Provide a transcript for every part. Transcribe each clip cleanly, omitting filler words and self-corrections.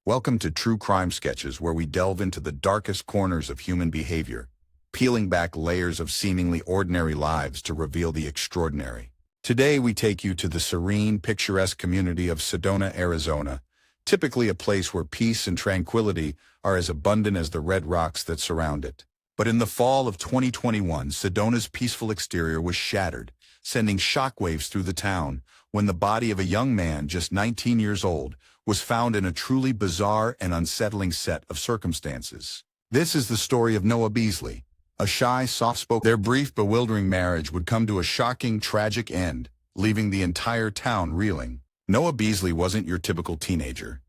Welcome to True Crime Sketches, where we delve into the darkest corners of human behavior, peeling back layers of seemingly ordinary lives to reveal the extraordinary. Today we take you to the serene, picturesque community of Sedona, Arizona, typically a place where peace and tranquility are as abundant as the red rocks that surround it. But in the fall of 2021, Sedona's peaceful exterior was shattered, sending shockwaves through the town when the body of a young man just 19 years old was found in a truly bizarre and unsettling set of circumstances. This is the story of Noah Beasley, a shy, soft-spoken. Their brief, bewildering marriage would come to a shocking, tragic end, leaving the entire town reeling. Noah Beasley wasn't your typical teenager.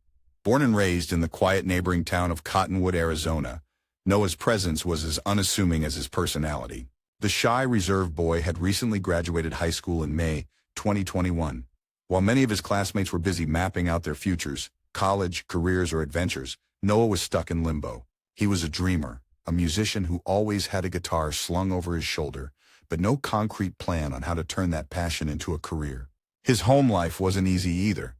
Born and raised in the quiet neighboring town of Cottonwood, Arizona, Noah's presence was as unassuming as his personality. The shy, reserved boy had recently graduated high school in May 2021. While many of his classmates were busy mapping out their futures, college, careers, or adventures, Noah was stuck in limbo. He was a dreamer, a musician who always had a guitar slung over his shoulder, but no concrete plan on how to turn that passion into a career. His home life wasn't easy either.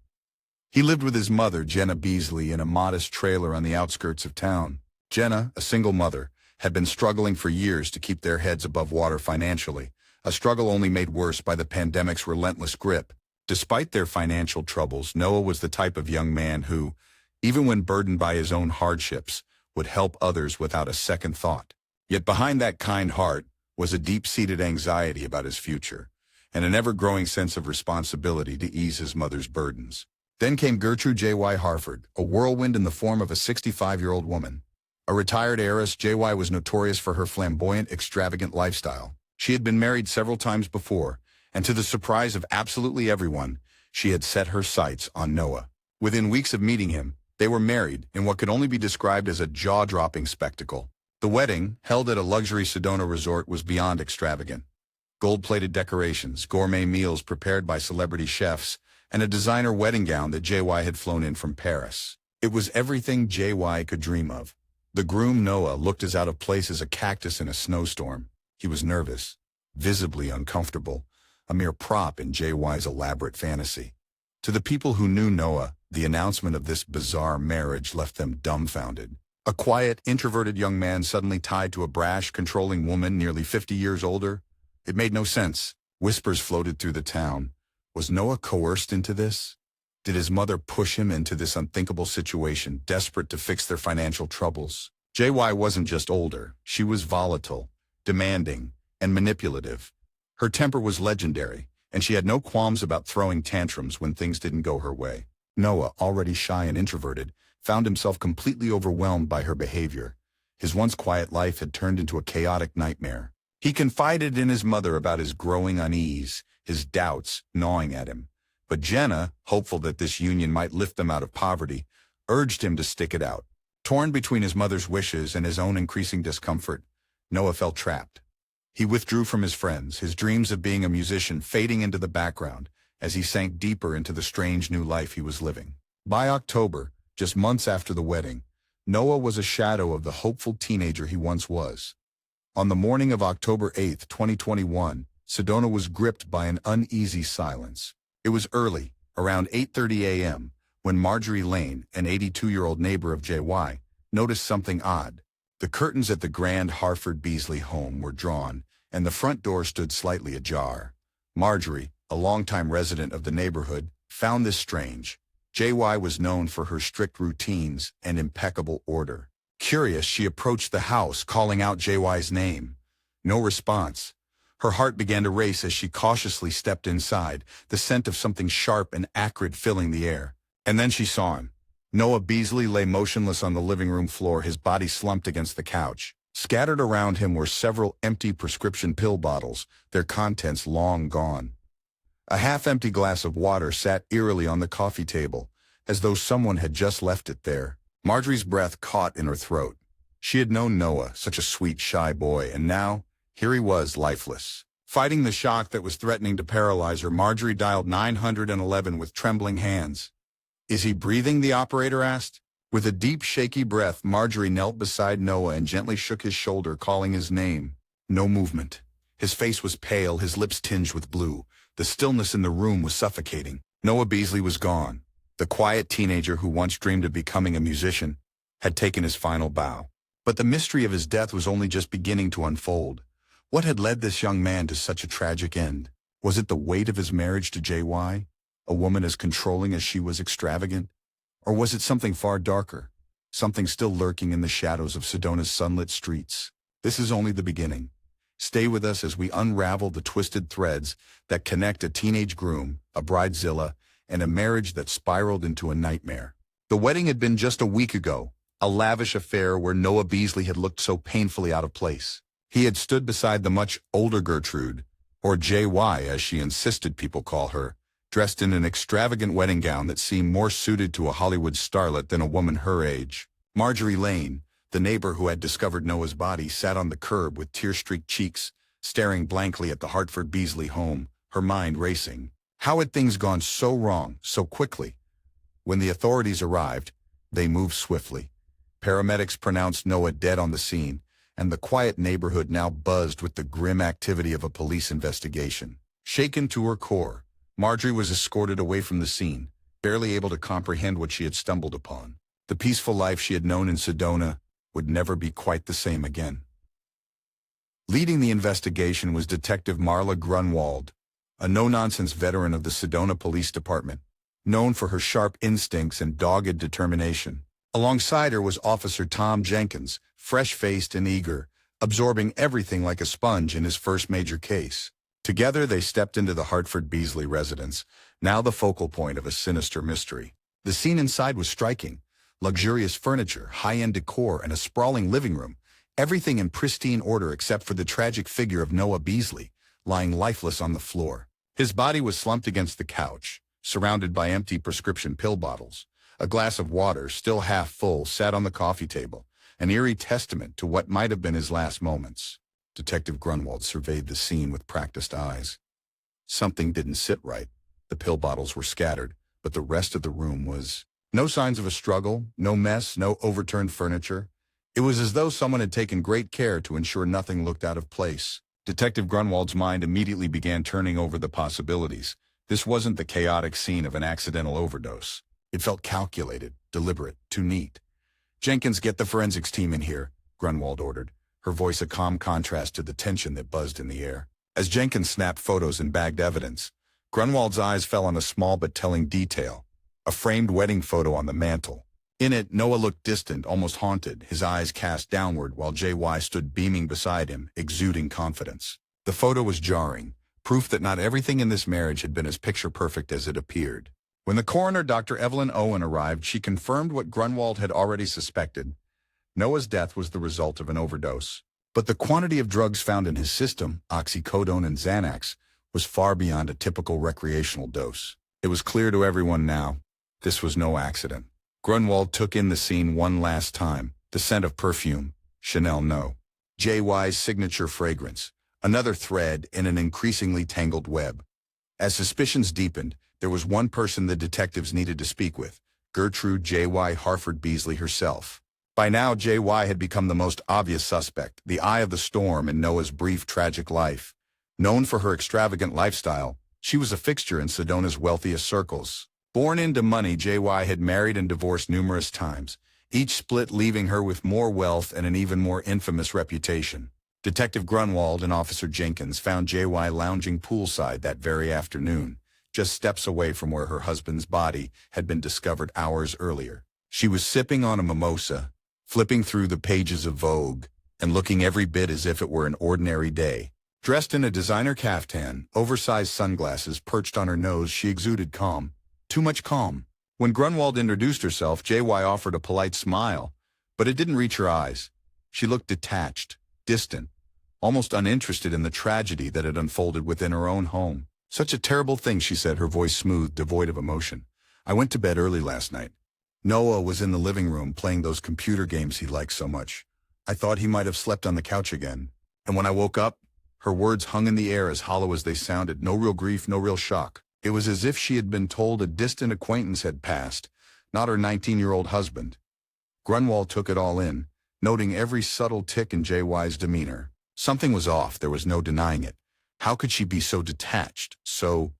He lived with his mother, Jenna Beasley, in a modest trailer on the outskirts of town. Jenna, a single mother, had been struggling for years to keep their heads above water financially, a struggle only made worse by the pandemic's relentless grip. Despite their financial troubles, Noah was the type of young man who, even when burdened by his own hardships, would help others without a second thought. Yet behind that kind heart was a deep-seated anxiety about his future, and an ever-growing sense of responsibility to ease his mother's burdens. Then came Gertrude J.Y. Harford, a whirlwind in the form of a 65-year-old woman. A retired heiress, J.Y. was notorious for her flamboyant, extravagant lifestyle. She had been married several times before, and to the surprise of absolutely everyone, she had set her sights on Noah. Within weeks of meeting him, they were married in what could only be described as a jaw-dropping spectacle. The wedding, held at a luxury Sedona resort, was beyond extravagant. Gold-plated decorations, gourmet meals prepared by celebrity chefs, and a designer wedding gown that J.Y. had flown in from Paris. It was everything J.Y. could dream of. The groom, Noah, looked as out of place as a cactus in a snowstorm. He was nervous, visibly uncomfortable, a mere prop in J.Y.'s elaborate fantasy. To the people who knew Noah, the announcement of this bizarre marriage left them dumbfounded. A quiet, introverted young man suddenly tied to a brash, controlling woman nearly 50 years older? It made no sense. Whispers floated through the town. Was Noah coerced into this? Did his mother push him into this unthinkable situation, desperate to fix their financial troubles? J.Y. wasn't just older. She was volatile, demanding, and manipulative. Her temper was legendary, and she had no qualms about throwing tantrums when things didn't go her way. Noah, already shy and introverted, found himself completely overwhelmed by her behavior. His once quiet life had turned into a chaotic nightmare. He confided in his mother about his growing unease, his doubts gnawing at him. But Jenna, hopeful that this union might lift them out of poverty, urged him to stick it out. Torn between his mother's wishes and his own increasing discomfort, Noah felt trapped. He withdrew from his friends, his dreams of being a musician fading into the background as he sank deeper into the strange new life he was living. By October, just months after the wedding, Noah was a shadow of the hopeful teenager he once was. On the morning of October 8, 2021, Sedona was gripped by an uneasy silence. It was early, around 8:30 a.m., when Marjorie Lane, an 82-year-old neighbor of J.Y., noticed something odd. The curtains at the grand Harford Beasley home were drawn, and the front door stood slightly ajar. Marjorie, a longtime resident of the neighborhood, found this strange. J.Y. was known for her strict routines and impeccable order. Curious, she approached the house, calling out J.Y.'s name. No response. Her heart began to race as she cautiously stepped inside, the scent of something sharp and acrid filling the air. And then she saw him. Noah Beasley lay motionless on the living room floor, his body slumped against the couch. Scattered around him were several empty prescription pill bottles, their contents long gone. A half-empty glass of water sat eerily on the coffee table, as though someone had just left it there. Marjorie's breath caught in her throat. She had known Noah, such a sweet, shy boy, and now, here he was, lifeless. Fighting the shock that was threatening to paralyze her, Marjorie dialed 911 with trembling hands. "Is he breathing?" the operator asked. With a deep, shaky breath, Marjorie knelt beside Noah and gently shook his shoulder, calling his name. No movement. His face was pale, his lips tinged with blue. The stillness in the room was suffocating. Noah Beasley was gone. The quiet teenager who once dreamed of becoming a musician had taken his final bow. But the mystery of his death was only just beginning to unfold. What had led this young man to such a tragic end? Was it the weight of his marriage to JY, a woman as controlling as she was extravagant? Or was it something far darker, something still lurking in the shadows of Sedona's sunlit streets? This is only the beginning. Stay with us as we unravel the twisted threads that connect a teenage groom, a bridezilla, and a marriage that spiraled into a nightmare. The wedding had been just a week ago, a lavish affair where Noah Beasley had looked so painfully out of place. He had stood beside the much older Gertrude, or JY as she insisted people call her, dressed in an extravagant wedding gown that seemed more suited to a Hollywood starlet than a woman her age. Marjorie Lane, the neighbor who had discovered Noah's body, sat on the curb with tear-streaked cheeks, staring blankly at the Hartford Beasley home, her mind racing. How had things gone so wrong, so quickly? When the authorities arrived, they moved swiftly. Paramedics pronounced Noah dead on the scene, and the quiet neighborhood now buzzed with the grim activity of a police investigation. Shaken to her core, Marjorie was escorted away from the scene, barely able to comprehend what she had stumbled upon. The peaceful life she had known in Sedona would never be quite the same again. Leading the investigation was Detective Marla Grunwald, a no-nonsense veteran of the Sedona Police Department, known for her sharp instincts and dogged determination. Alongside her was Officer Tom Jenkins, fresh-faced and eager, absorbing everything like a sponge in his first major case. Together they stepped into the Hartford Beasley residence, now the focal point of a sinister mystery. The scene inside was striking. Luxurious furniture, high-end decor, and a sprawling living room, everything in pristine order except for the tragic figure of Noah Beasley, lying lifeless on the floor. His body was slumped against the couch, surrounded by empty prescription pill bottles. A glass of water, still half full, sat on the coffee table, an eerie testament to what might have been his last moments. Detective Grunwald surveyed the scene with practiced eyes. Something didn't sit right. The pill bottles were scattered, but the rest of the room was... No signs of a struggle, no mess, no overturned furniture. It was as though someone had taken great care to ensure nothing looked out of place. Detective Grunwald's mind immediately began turning over the possibilities. This wasn't the chaotic scene of an accidental overdose. It felt calculated, deliberate, too neat. "Jenkins, get the forensics team in here," Grunwald ordered, her voice a calm contrast to the tension that buzzed in the air. As Jenkins snapped photos and bagged evidence, Grunwald's eyes fell on a small but telling detail, a framed wedding photo on the mantel. In it, Noah looked distant, almost haunted, his eyes cast downward while JY stood beaming beside him, exuding confidence. The photo was jarring, proof that not everything in this marriage had been as picture-perfect as it appeared. When the coroner, Dr. Evelyn Owen, arrived, she confirmed what Grunwald had already suspected. Noah's death was the result of an overdose. But the quantity of drugs found in his system, oxycodone and Xanax, was far beyond a typical recreational dose. It was clear to everyone now, this was no accident. Grunwald took in the scene one last time, the scent of perfume, Chanel No. JY's signature fragrance, another thread in an increasingly tangled web. As suspicions deepened, there was one person the detectives needed to speak with, Gertrude JY Hartford Beasley herself. By now, JY had become the most obvious suspect, the eye of the storm in Noah's brief, tragic life. Known for her extravagant lifestyle, she was a fixture in Sedona's wealthiest circles. Born into money, JY had married and divorced numerous times, each split leaving her with more wealth and an even more infamous reputation. Detective Grunwald and Officer Jenkins found JY lounging poolside that very afternoon, just steps away from where her husband's body had been discovered hours earlier. She was sipping on a mimosa, flipping through the pages of Vogue, and looking every bit as if it were an ordinary day. Dressed in a designer caftan, oversized sunglasses perched on her nose, she exuded calm. Too much calm. When Grunwald introduced herself, JY offered a polite smile, but it didn't reach her eyes. She looked detached, distant, almost uninterested in the tragedy that had unfolded within her own home. "Such a terrible thing," she said, her voice smooth, devoid of emotion. "I went to bed early last night. Noah was in the living room playing those computer games he likes so much. I thought he might have slept on the couch again. And when I woke up," her words hung in the air as hollow as they sounded, no real grief, no real shock. It was as if she had been told a distant acquaintance had passed, not her 19-year-old husband. Grunwald took it all in, noting every subtle tick in JY's demeanor. Something was off, there was no denying it. How could she be so detached, so...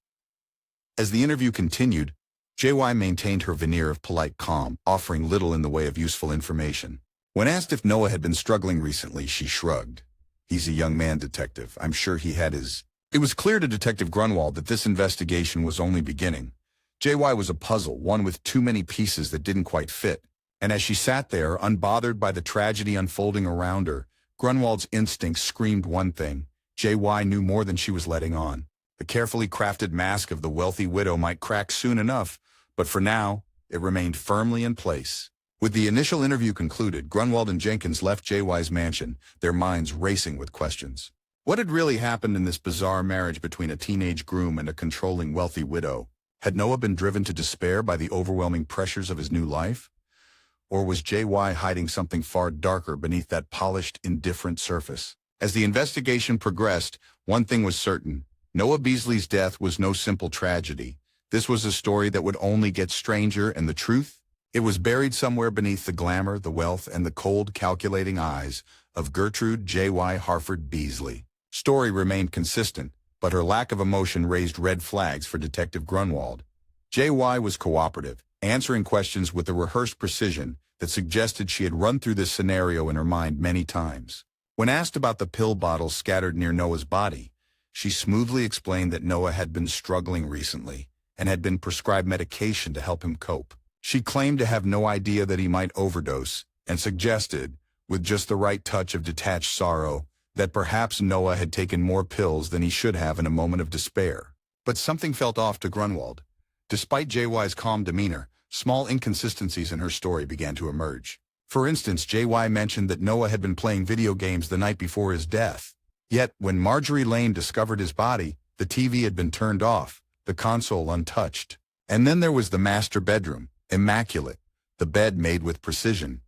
As the interview continued, JY maintained her veneer of polite calm, offering little in the way of useful information. When asked if Noah had been struggling recently, she shrugged. "He's a young man, Detective. I'm sure he had his..." It was clear to Detective Grunwald that this investigation was only beginning. JY was a puzzle, one with too many pieces that didn't quite fit. And as she sat there, unbothered by the tragedy unfolding around her, Grunwald's instincts screamed one thing: JY knew more than she was letting on. The carefully crafted mask of the wealthy widow might crack soon enough, but for now, it remained firmly in place. With the initial interview concluded, Grunwald and Jenkins left JY's mansion, their minds racing with questions. What had really happened in this bizarre marriage between a teenage groom and a controlling wealthy widow? Had Noah been driven to despair by the overwhelming pressures of his new life? Or was JY hiding something far darker beneath that polished, indifferent surface? As the investigation progressed, one thing was certain: Noah Beasley's death was no simple tragedy. This was a story that would only get stranger, and the truth? It was buried somewhere beneath the glamour, the wealth, and the cold, calculating eyes of Gertrude J.Y. Harford Beasley. Story remained consistent, but her lack of emotion raised red flags for Detective Grunwald. J.Y. was cooperative, answering questions with a rehearsed precision that suggested she had run through this scenario in her mind many times. When asked about the pill bottles scattered near Noah's body, she smoothly explained that Noah had been struggling recently and had been prescribed medication to help him cope. She claimed to have no idea that he might overdose, and suggested, with just the right touch of detached sorrow, that perhaps Noah had taken more pills than he should have in a moment of despair. But something felt off to Grunwald. Despite JY's calm demeanor, small inconsistencies in her story began to emerge. For instance, JY mentioned that Noah had been playing video games the night before his death. Yet, when Marjorie Lane discovered his body, the TV had been turned off, the console untouched. And then there was the master bedroom, immaculate, the bed made with precision.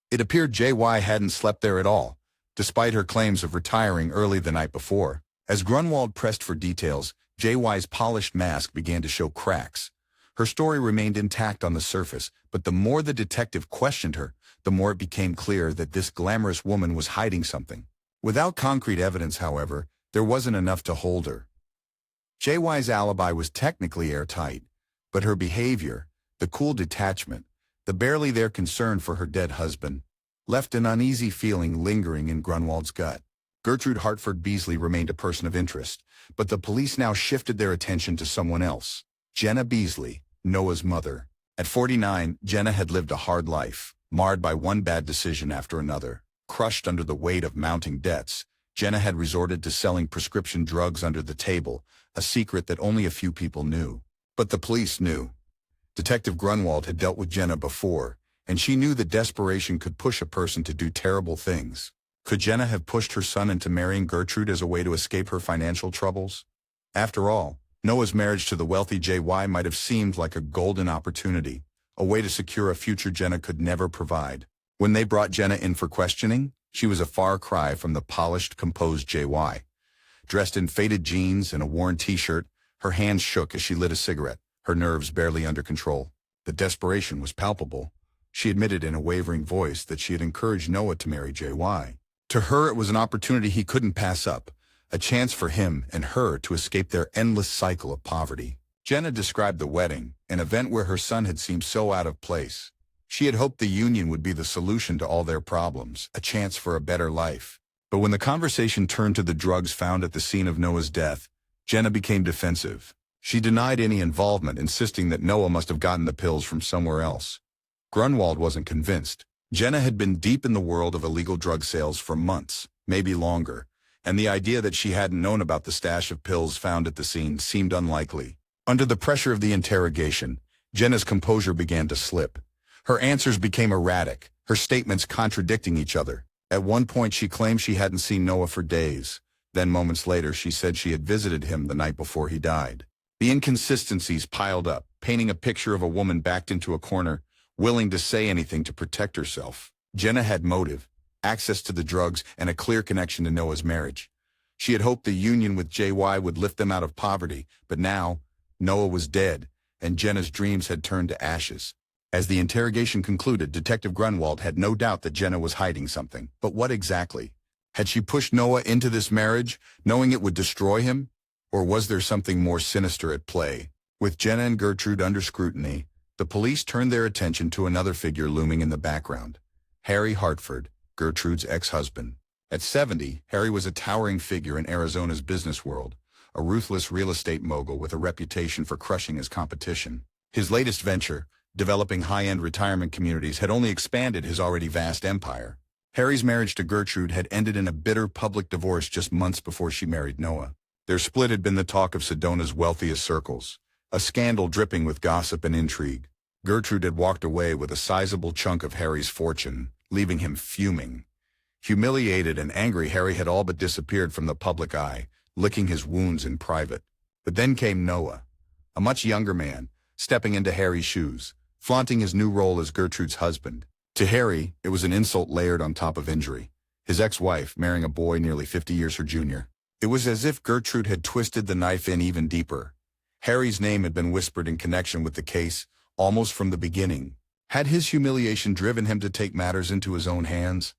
It appeared JY hadn't slept there at all, despite her claims of retiring early the night before. As Grunwald pressed for details, JY's polished mask began to show cracks. Her story remained intact on the surface, but the more the detective questioned her, the more it became clear that this glamorous woman was hiding something. Without concrete evidence, however, there wasn't enough to hold her. JY's alibi was technically airtight, but her behavior, the cool detachment, the barely there concern for her dead husband, left an uneasy feeling lingering in Grunwald's gut. Gertrude Hartford Beasley remained a person of interest, but the police now shifted their attention to someone else: Jenna Beasley, Noah's mother. At 49, Jenna had lived a hard life, marred by one bad decision after another. Crushed under the weight of mounting debts, Jenna had resorted to selling prescription drugs under the table, a secret that only a few people knew. But the police knew. Detective Grunwald had dealt with Jenna before, and she knew that desperation could push a person to do terrible things. Could Jenna have pushed her son into marrying Gertrude as a way to escape her financial troubles? After all, Noah's marriage to the wealthy JY might have seemed like a golden opportunity, a way to secure a future Jenna could never provide. When they brought Jenna in for questioning, she was a far cry from the polished, composed JY. Dressed in faded jeans and a worn t-shirt, her hands shook as she lit a cigarette, her nerves barely under control. The desperation was palpable. She admitted in a wavering voice that she had encouraged Noah to marry JY. To her, it was an opportunity he couldn't pass up, a chance for him and her to escape their endless cycle of poverty. Jenna described the wedding, an event where her son had seemed so out of place. She had hoped the union would be the solution to all their problems, a chance for a better life. But when the conversation turned to the drugs found at the scene of Noah's death, Jenna became defensive. She denied any involvement, insisting that Noah must have gotten the pills from somewhere else. Grunwald wasn't convinced. Jenna had been deep in the world of illegal drug sales for months, maybe longer, and the idea that she hadn't known about the stash of pills found at the scene seemed unlikely. Under the pressure of the interrogation, Jenna's composure began to slip. Her answers became erratic, her statements contradicting each other. At one point she claimed she hadn't seen Noah for days. Then moments later she said she had visited him the night before he died. The inconsistencies piled up, painting a picture of a woman backed into a corner, willing to say anything to protect herself. Jenna had motive, access to the drugs, and a clear connection to Noah's marriage. She had hoped the union with JY would lift them out of poverty, but now, Noah was dead, and Jenna's dreams had turned to ashes. As the interrogation concluded, Detective Grunwald had no doubt that Jenna was hiding something. But what exactly? Had she pushed Noah into this marriage, knowing it would destroy him? Or was there something more sinister at play? With Jenna and Gertrude under scrutiny, the police turned their attention to another figure looming in the background, Harry Hartford, Gertrude's ex-husband. At 70, Harry was a towering figure in Arizona's business world, a ruthless real estate mogul with a reputation for crushing his competition. His latest venture, developing high-end retirement communities, had only expanded his already vast empire. Harry's marriage to Gertrude had ended in a bitter public divorce just months before she married Noah. Their split had been the talk of Sedona's wealthiest circles, a scandal dripping with gossip and intrigue. Gertrude had walked away with a sizable chunk of Harry's fortune, leaving him fuming. Humiliated and angry, Harry had all but disappeared from the public eye, licking his wounds in private. But then came Noah, a much younger man, stepping into Harry's shoes, flaunting his new role as Gertrude's husband. To Harry, it was an insult layered on top of injury. His ex-wife marrying a boy nearly 50 years her junior. It was as if Gertrude had twisted the knife in even deeper. Harry's name had been whispered in connection with the case, almost from the beginning. Had his humiliation driven him to take matters into his own hands?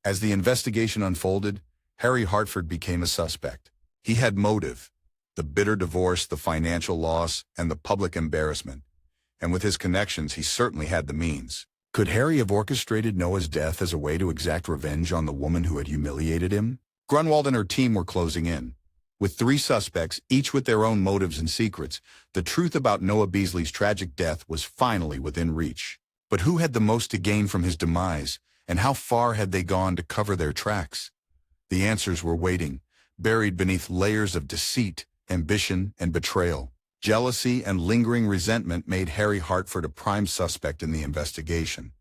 As the investigation unfolded, Harry Hartford became a suspect. He had motive: the bitter divorce, the financial loss, and the public embarrassment. And with his connections, he certainly had the means. Could Harry have orchestrated Noah's death as a way to exact revenge on the woman who had humiliated him? Grunwald and her team were closing in. With 3 suspects, each with their own motives and secrets, the truth about Noah Beasley's tragic death was finally within reach. But who had the most to gain from his demise, and how far had they gone to cover their tracks? The answers were waiting, buried beneath layers of deceit, ambition, and betrayal. Jealousy and lingering resentment made Harry Hartford a prime suspect in the investigation.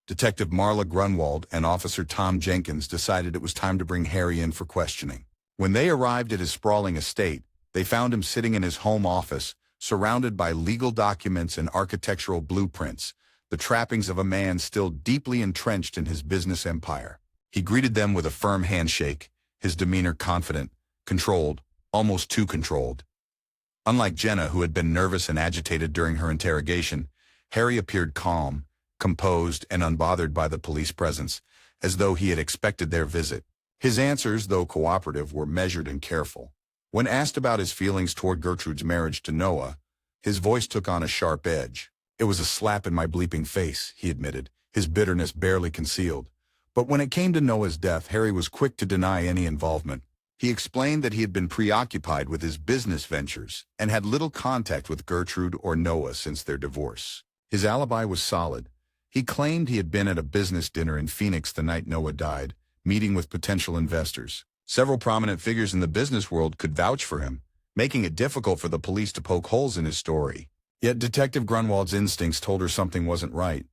Detective Marla Grunwald and Officer Tom Jenkins decided it was time to bring Harry in for questioning. When they arrived at his sprawling estate, they found him sitting in his home office, surrounded by legal documents and architectural blueprints, the trappings of a man still deeply entrenched in his business empire. He greeted them with a firm handshake, his demeanor confident, controlled, almost too controlled. Unlike Jenna, who had been nervous and agitated during her interrogation, Harry appeared calm, composed, and unbothered by the police presence, as though he had expected their visit. His answers, though cooperative, were measured and careful. When asked about his feelings toward Gertrude's marriage to Noah, his voice took on a sharp edge. "It was a slap in my bleeping face," he admitted, his bitterness barely concealed. But when it came to Noah's death, Harry was quick to deny any involvement. He explained that he had been preoccupied with his business ventures and had little contact with Gertrude or Noah since their divorce. His alibi was solid. He claimed he had been at a business dinner in Phoenix the night Noah died, meeting with potential investors. Several prominent figures in the business world could vouch for him, making it difficult for the police to poke holes in his story. Yet Detective Grunwald's instincts told her something wasn't right.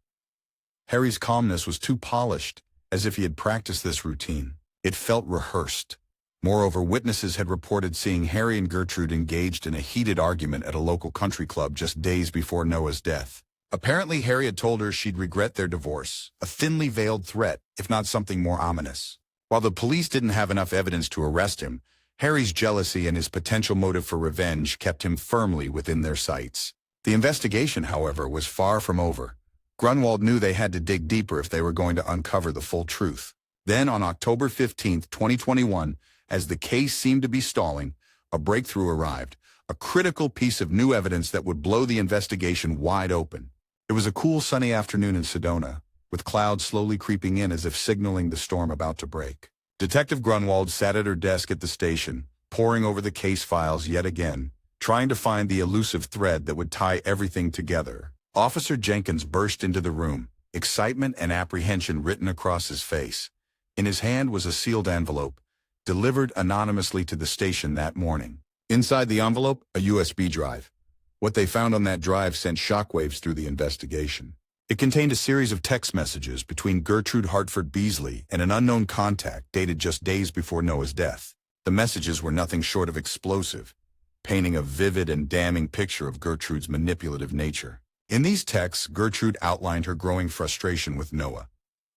Harry's calmness was too polished, as if he had practiced this routine. It felt rehearsed. Moreover, witnesses had reported seeing Harry and Gertrude engaged in a heated argument at a local country club just days before Noah's death. Apparently, Harry had told her she'd regret their divorce, a thinly veiled threat, if not something more ominous. While the police didn't have enough evidence to arrest him, Harry's jealousy and his potential motive for revenge kept him firmly within their sights. The investigation, however, was far from over. Grunwald knew they had to dig deeper if they were going to uncover the full truth. Then, on October 15, 2021, as the case seemed to be stalling, a breakthrough arrived, a critical piece of new evidence that would blow the investigation wide open. It was a cool sunny afternoon in Sedona, with clouds slowly creeping in as if signaling the storm about to break. Detective Grunwald sat at her desk at the station, poring over the case files yet again, trying to find the elusive thread that would tie everything together. Officer Jenkins burst into the room, excitement and apprehension written across his face. In his hand was a sealed envelope, delivered anonymously to the station that morning. Inside the envelope, a USB drive. What they found on that drive sent shockwaves through the investigation. It contained a series of text messages between Gertrude Hartford Beasley and an unknown contact dated just days before Noah's death. The messages were nothing short of explosive, painting a vivid and damning picture of Gertrude's manipulative nature. In these texts, Gertrude outlined her growing frustration with Noah.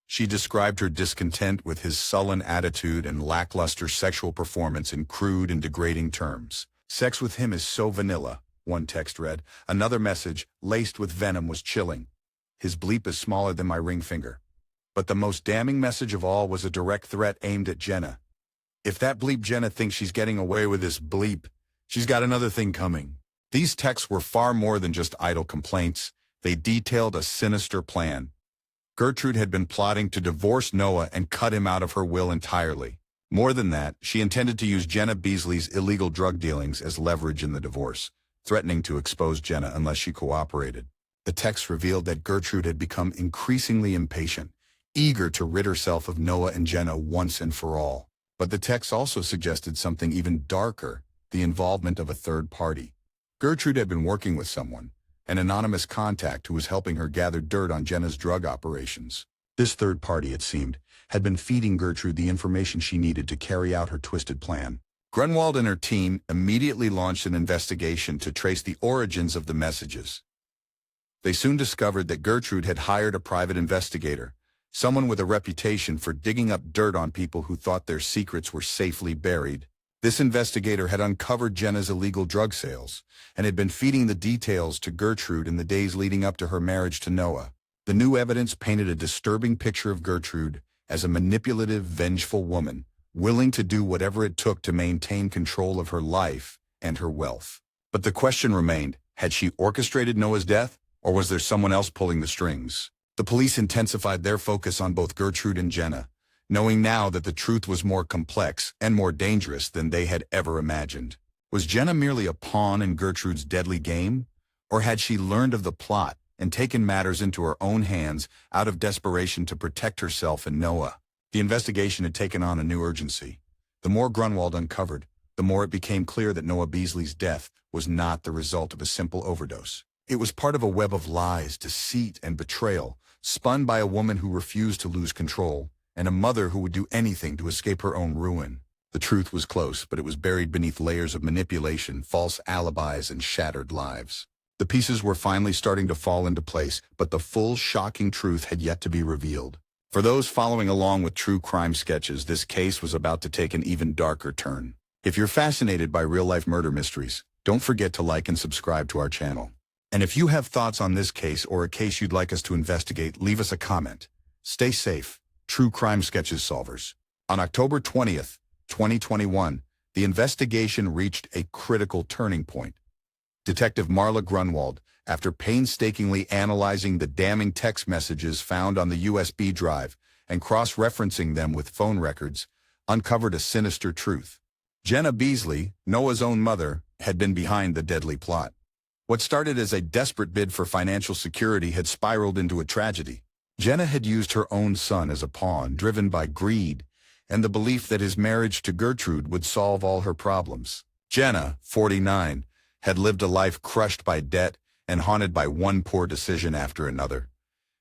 She described her discontent with his sullen attitude and lackluster sexual performance in crude and degrading terms. "Sex with him is so vanilla," one text read. Another message, laced with venom, was chilling. "His bleep is smaller than my ring finger." But the most damning message of all was a direct threat aimed at Jenna. "If that bleep Jenna thinks she's getting away with this bleep, she's got another thing coming." These texts were far more than just idle complaints. They detailed a sinister plan. Gertrude had been plotting to divorce Noah and cut him out of her will entirely. More than that, she intended to use Noah Beasley's illegal drug dealings as leverage in the divorce, threatening to expose Noah unless she cooperated. The text revealed that Gertrude had become increasingly impatient, eager to rid herself of Noah and Noah once and for all. But the text also suggested something even darker, the involvement of a third party. Gertrude had been working with someone, an anonymous contact who was helping her gather dirt on Noah's drug operations. This third party, it seemed, had been feeding Gertrude the information she needed to carry out her twisted plan. Grunwald and her team immediately launched an investigation to trace the origins of the messages. They soon discovered that Gertrude had hired a private investigator, someone with a reputation for digging up dirt on people who thought their secrets were safely buried. This investigator had uncovered Noah's illegal drug sales and had been feeding the details to Gertrude in the days leading up to her marriage to Noah. The new evidence painted a disturbing picture of Gertrude as a manipulative, vengeful woman, willing to do whatever it took to maintain control of her life and her wealth. But the question remained, had she orchestrated Noah's death, or was there someone else pulling the strings? The police intensified their focus on both Gertrude and Noah, knowing now that the truth was more complex and more dangerous than they had ever imagined. Was Noah merely a pawn in Gertrude's deadly game, or had she learned of the plot and taken matters into her own hands out of desperation to protect herself and Noah? The investigation had taken on a new urgency. The more Grunwald uncovered, the more it became clear that Noah Beasley's death was not the result of a simple overdose. It was part of a web of lies, deceit, and betrayal, spun by a woman who refused to lose control, and a mother who would do anything to escape her own ruin. The truth was close, but it was buried beneath layers of manipulation, false alibis, and shattered lives. The pieces were finally starting to fall into place, but the full, shocking truth had yet to be revealed. For those following along with true crime sketches, this case was about to take an even darker turn. If you're fascinated by real-life murder mysteries, don't forget to like and subscribe to our channel. And if you have thoughts on this case or a case you'd like us to investigate, leave us a comment. Stay safe, true crime sketches solvers. On October 20th, 2021, the investigation reached a critical turning point. Detective Marla Grunwald, after painstakingly analyzing the damning text messages found on the USB drive and cross-referencing them with phone records, uncovered a sinister truth. Noah Beasley, Noah's own mother, had been behind the deadly plot. What started as a desperate bid for financial security had spiraled into a tragedy. Noah had used her own son as a pawn, driven by greed and the belief that his marriage to Gertrude would solve all her problems. Noah, 49, had lived a life crushed by debt and haunted by one poor decision after another.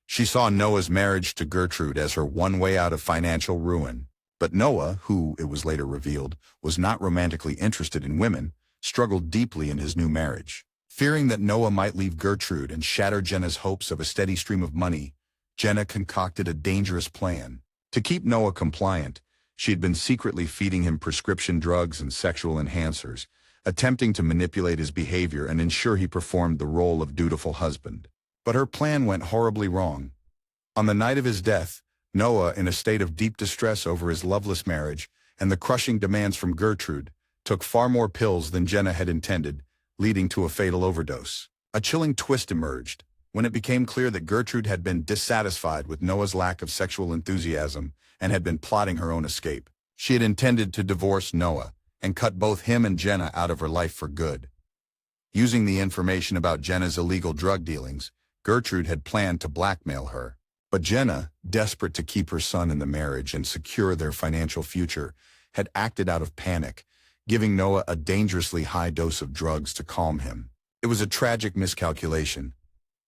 She saw Noah's marriage to Gertrude as her one way out of financial ruin. But Noah, who, it was later revealed, was not romantically interested in women, struggled deeply in his new marriage. Fearing that Noah might leave Gertrude and shatter Noah's hopes of a steady stream of money, Noah concocted a dangerous plan. To keep Noah compliant, she had been secretly feeding him prescription drugs and sexual enhancers, attempting to manipulate his behavior and ensure he performed the role of dutiful husband. But her plan went horribly wrong. On the night of his death, Noah, in a state of deep distress over his loveless marriage and the crushing demands from Gertrude, took far more pills than Noah had intended, leading to a fatal overdose. A chilling twist emerged when it became clear that Gertrude had been dissatisfied with Noah's lack of sexual enthusiasm and had been plotting her own escape. She had intended to divorce Noah and cut both him and Noah out of her life for good. Using the information about Noah's illegal drug dealings, Gertrude had planned to blackmail her. But Noah, desperate to keep her son in the marriage and secure their financial future, had acted out of panic, giving Noah a dangerously high dose of drugs to calm him. It was a tragic miscalculation.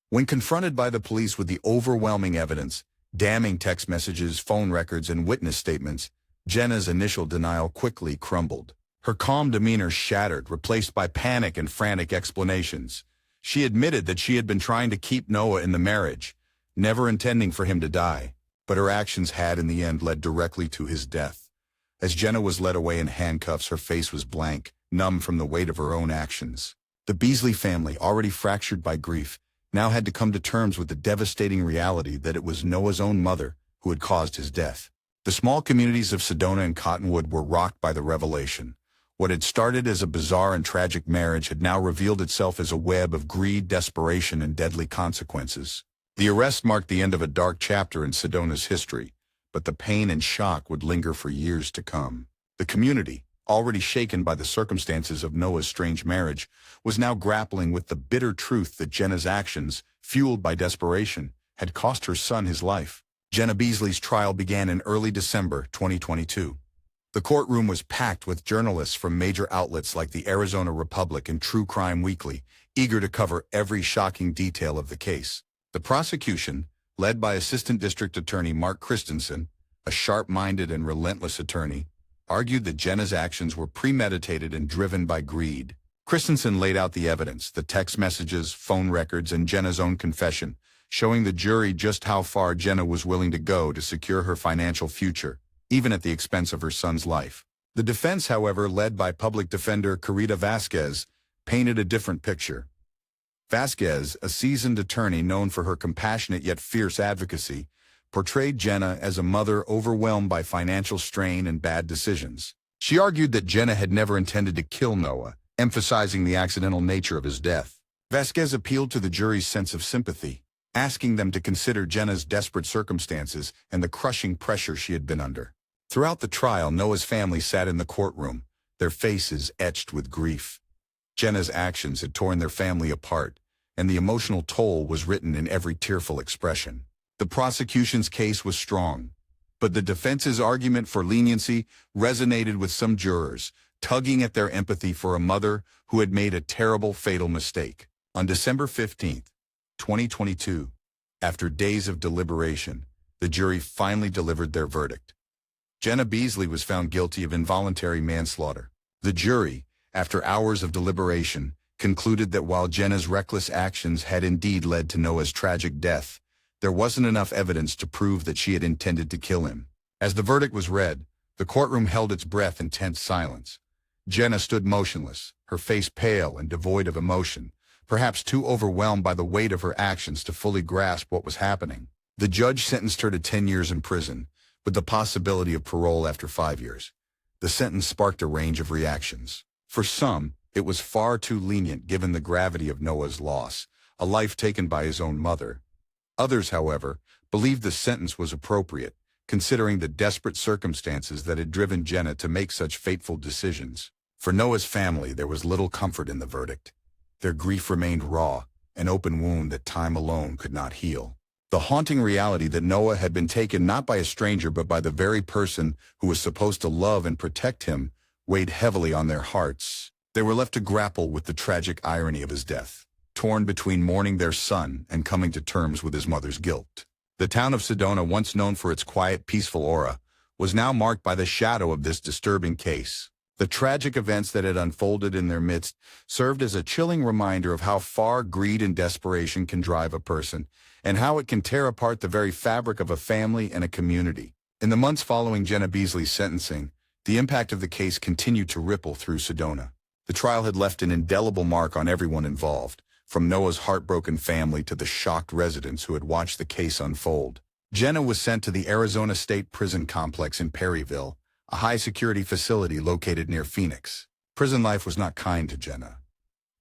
When confronted by the police with the overwhelming evidence, damning text messages, phone records, and witness statements, Noah's initial denial quickly crumbled. Her calm demeanor shattered, replaced by panic and frantic explanations. She admitted that she had been trying to keep Noah in the marriage, never intending for him to die, but her actions had in the end led directly to his death. As Noah was led away in handcuffs, her face was blank, numb from the weight of her own actions. The Beasley family, already fractured by grief, now had to come to terms with the devastating reality that it was Noah's own mother who had caused his death. The small communities of Sedona and Cottonwood were rocked by the revelation. What had started as a bizarre and tragic marriage had now revealed itself as a web of greed, desperation, and deadly consequences. The arrest marked the end of a dark chapter in Sedona's history, but the pain and shock would linger for years to come. The community, already shaken by the circumstances of Noah's strange marriage, was now grappling with the bitter truth that Jenna's actions, fueled by desperation, had cost her son his life. Noah Beasley's trial began in early December 2022. The courtroom was packed with journalists from major outlets like the Arizona Republic and True Crime Weekly, eager to cover every shocking detail of the case. The prosecution, led by Assistant District Attorney Mark Christensen, a sharp-minded and relentless attorney, argued that Jenna's actions were premeditated and driven by greed. Christensen laid out the evidence, the text messages, phone records, and Jenna's own confession, showing the jury just how far Jenna was willing to go to secure her financial future, even at the expense of her son's life. The defense, however, led by public defender Carita Vasquez, painted a different picture. Vasquez, a seasoned attorney known for her compassionate yet fierce advocacy, portrayed Jenna as a mother overwhelmed by financial strain and bad decisions. She argued that Jenna had never intended to kill Noah, emphasizing the accidental nature of his death. Vasquez appealed to the jury's sense of sympathy, asking them to consider Jenna's desperate circumstances and the crushing pressure she had been under. Throughout the trial, Noah's family sat in the courtroom, their faces etched with grief. Jenna's actions had torn their family apart, and the emotional toll was written in every tearful expression. The prosecution's case was strong, but the defense's argument for leniency resonated with some jurors, tugging at their empathy for a mother who had made a terrible, fatal mistake. On December 15, 2022, after days of deliberation, the jury finally delivered their verdict. Noah Beasley was found guilty of involuntary manslaughter. The jury, after hours of deliberation, concluded that while Jenna's reckless actions had indeed led to Noah's tragic death, there wasn't enough evidence to prove that she had intended to kill him. As the verdict was read, the courtroom held its breath in tense silence. Jenna stood motionless, her face pale and devoid of emotion, perhaps too overwhelmed by the weight of her actions to fully grasp what was happening. The judge sentenced her to 10 years in prison, with the possibility of parole after 5 years. The sentence sparked a range of reactions. For some, it was far too lenient given the gravity of Noah's loss, a life taken by his own mother. Others, however, believed the sentence was appropriate, considering the desperate circumstances that had driven Jenna to make such fateful decisions. For Noah's family, there was little comfort in the verdict. Their grief remained raw, an open wound that time alone could not heal. The haunting reality that Noah had been taken not by a stranger but by the very person who was supposed to love and protect him weighed heavily on their hearts. They were left to grapple with the tragic irony of his death, torn between mourning their son and coming to terms with his mother's guilt. The town of Sedona, once known for its quiet, peaceful aura, was now marked by the shadow of this disturbing case. The tragic events that had unfolded in their midst served as a chilling reminder of how far greed and desperation can drive a person, and how it can tear apart the very fabric of a family and a community. In the months following Noah Beasley's sentencing, the impact of the case continued to ripple through Sedona. The trial had left an indelible mark on everyone involved, from Noah's heartbroken family to the shocked residents who had watched the case unfold. Jenna was sent to the Arizona State Prison Complex in Perryville, a high-security facility located near Phoenix. Prison life was not kind to Jenna.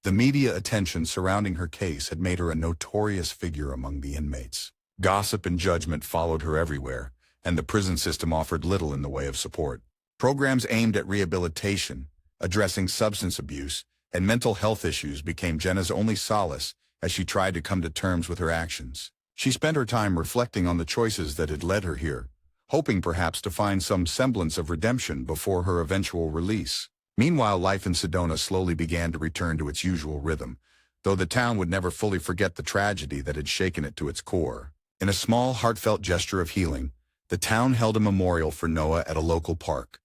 The media attention surrounding her case had made her a notorious figure among the inmates. Gossip and judgment followed her everywhere, and the prison system offered little in the way of support. Programs aimed at rehabilitation, addressing substance abuse, and mental health issues became Jenna's only solace as she tried to come to terms with her actions. She spent her time reflecting on the choices that had led her here, hoping perhaps to find some semblance of redemption before her eventual release. Meanwhile, life in Sedona slowly began to return to its usual rhythm, though the town would never fully forget the tragedy that had shaken it to its core. In a small, heartfelt gesture of healing, the town held a memorial for Noah at a local park.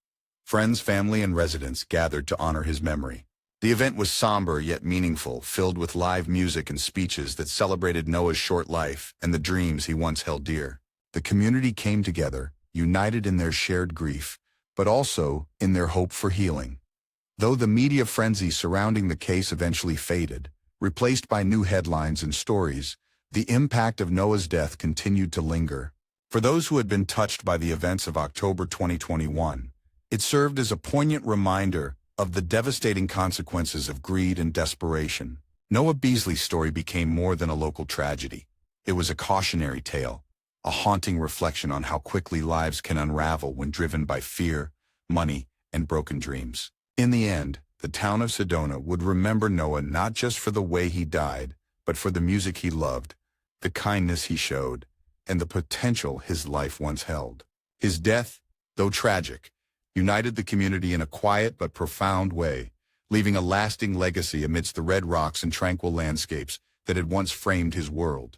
Friends, family, and residents gathered to honor his memory. The event was somber yet meaningful, filled with live music and speeches that celebrated Noah's short life and the dreams he once held dear. The community came together, united in their shared grief, but also in their hope for healing. Though the media frenzy surrounding the case eventually faded, replaced by new headlines and stories, the impact of Noah's death continued to linger. For those who had been touched by the events of October 2021, it served as a poignant reminder of the devastating consequences of greed and desperation. Noah Beasley's story became more than a local tragedy. It was a cautionary tale, a haunting reflection on how quickly lives can unravel when driven by fear, money, and broken dreams. In the end, the town of Sedona would remember Noah not just for the way he died, but for the music he loved, the kindness he showed, and the potential his life once held. His death, though tragic, united the community in a quiet but profound way, leaving a lasting legacy amidst the red rocks and tranquil landscapes that had once framed his world.